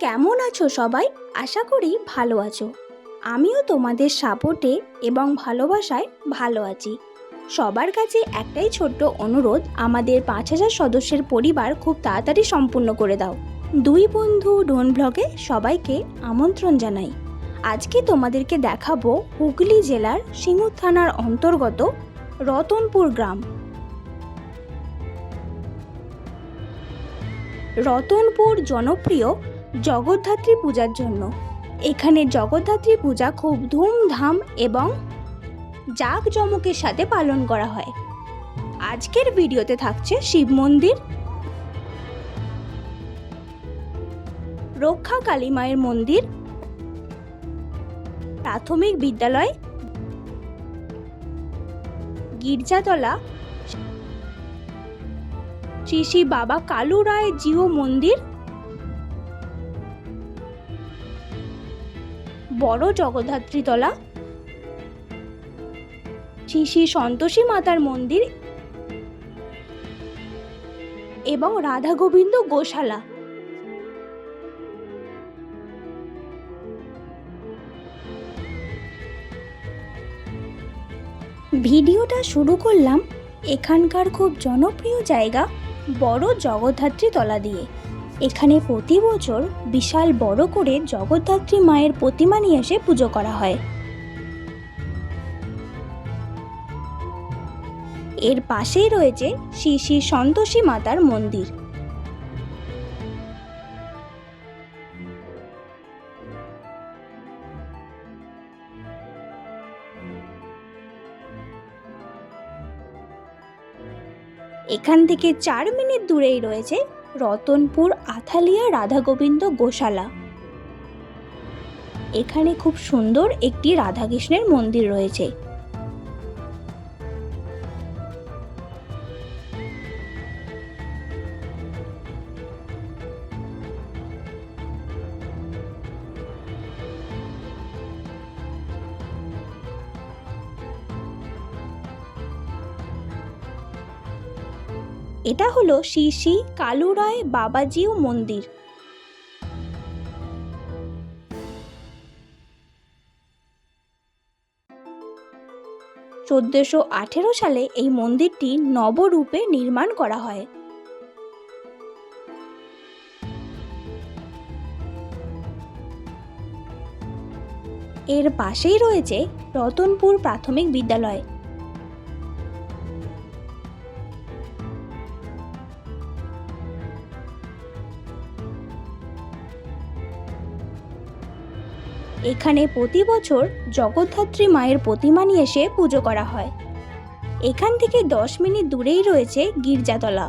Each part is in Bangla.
কেমন আছো সবাই? আশা করি ভালো আছো। আমিও তোমাদের সাপোর্টে এবং ভালোবাসায় ভালো আছি। সবার কাছে একটাই ছোট্ট অনুরোধ, আমাদের ৫,০০০ সদস্যের পরিবার খুব তাড়াতাড়ি সম্পূর্ণ করে দাও। দুই বন্ধু ডোন ব্লগে সবাইকে আমন্ত্রণ জানাই। আজকে তোমাদেরকে দেখাবো হুগলি জেলার সিঙ্গুর থানার অন্তর্গত রতনপুর গ্রাম। রতনপুর জনপ্রিয় জগদ্ধাত্রী পূজার জন্য। এখানে জগদ্ধাত্রী পূজা খুব ধুমধাম এবং জাঁকজমকের সাথে পালন করা হয়। আজকের ভিডিওতে থাকছে শিব মন্দির, রক্ষা কালী মায়ের মন্দির, প্রাথমিক বিদ্যালয়, গির্জাতলা, শ্রী শ্রী বাবা কালু রায় জিউ মন্দির, বড় জগদ্ধাত্রীতলা, শ্রী শ্রী সন্তোষী মাতার মন্দির এবং রাধা গোবিন্দ গোশালা। ভিডিওটা শুরু করলাম এখানকার খুব জনপ্রিয় জায়গা বড় জগদ্ধাত্রী তলা দিয়ে। এখানে প্রতি বছর বিশাল বড় করে জগদ্ধাত্রী মায়ের প্রতিমা নিয়ে এসে পুজো করা হয়। এর পাশেই রয়েছে শ্রী শ্রী সন্তোষী মাতার মন্দির। এখান থেকে 4 মিনিট দূরেই রয়েছে রতনপুর আথালিয়া রাধা গোবিন্দ গোশালা। এখানে খুব সুন্দর একটি রাধাকৃষ্ণের মন্দির রয়েছে। এটা হলো শ্রী শ্রী কালু রায় বাবাজিউ মন্দির। 1418 সালে এই মন্দিরটি নবরূপে নির্মাণ করা হয়। এর পাশেই রয়েছে রতনপুর প্রাথমিক বিদ্যালয়। এখানে প্রতি বছর জগদ্ধাত্রী মায়ের প্রতিমা নিয়ে এসে পুজো করা হয়। এখান থেকে 10 মিনিট দূরেই রয়েছে গির্জাতলা।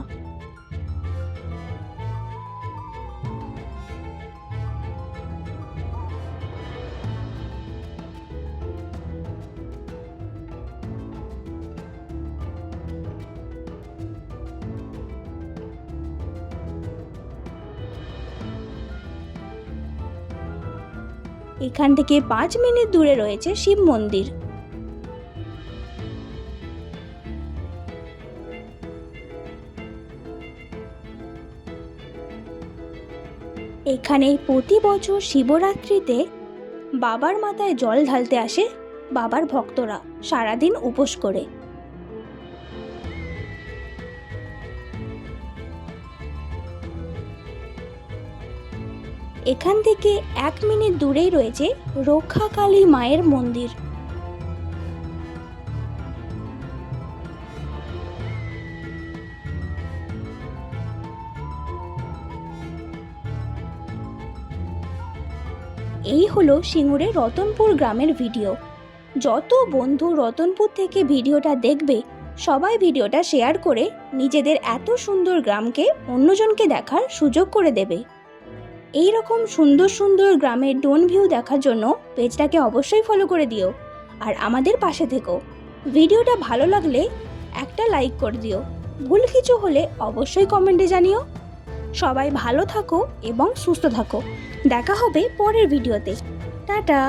এখান থেকে 5 মিনিট দূরে রয়েছে শিব মন্দির। এখানে প্রতি বছর শিবরাত্রিতে বাবার মাথায় জল ঢালতে আসে বাবার ভক্তরা সারাদিন উপোস করে। এখান থেকে 1 মিনিট দূরেই রয়েছে রক্ষা কালী মায়ের মন্দির। এই হলো সিঙ্গুরের রতনপুর গ্রামের ভিডিও। যত বন্ধু রতনপুর থেকে ভিডিওটা দেখবে সবাই ভিডিওটা শেয়ার করে নিজেদের এত সুন্দর গ্রামকে অন্যজনকে দেখার সুযোগ করে দেবে। এই রকম সুন্দর সুন্দর গ্রামের ড্রোন ভিউ দেখার জন্য পেজটাকে অবশ্যই ফলো করে দিও আর আমাদের পাশে থেকো। ভিডিওটা ভালো লাগলে একটা লাইক করে দিও। ভুল কিছু হলে অবশ্যই কমেন্টে জানিও। সবাই ভালো থাকো এবং সুস্থ থাকো। দেখা হবে পরের ভিডিওতে। টাটা।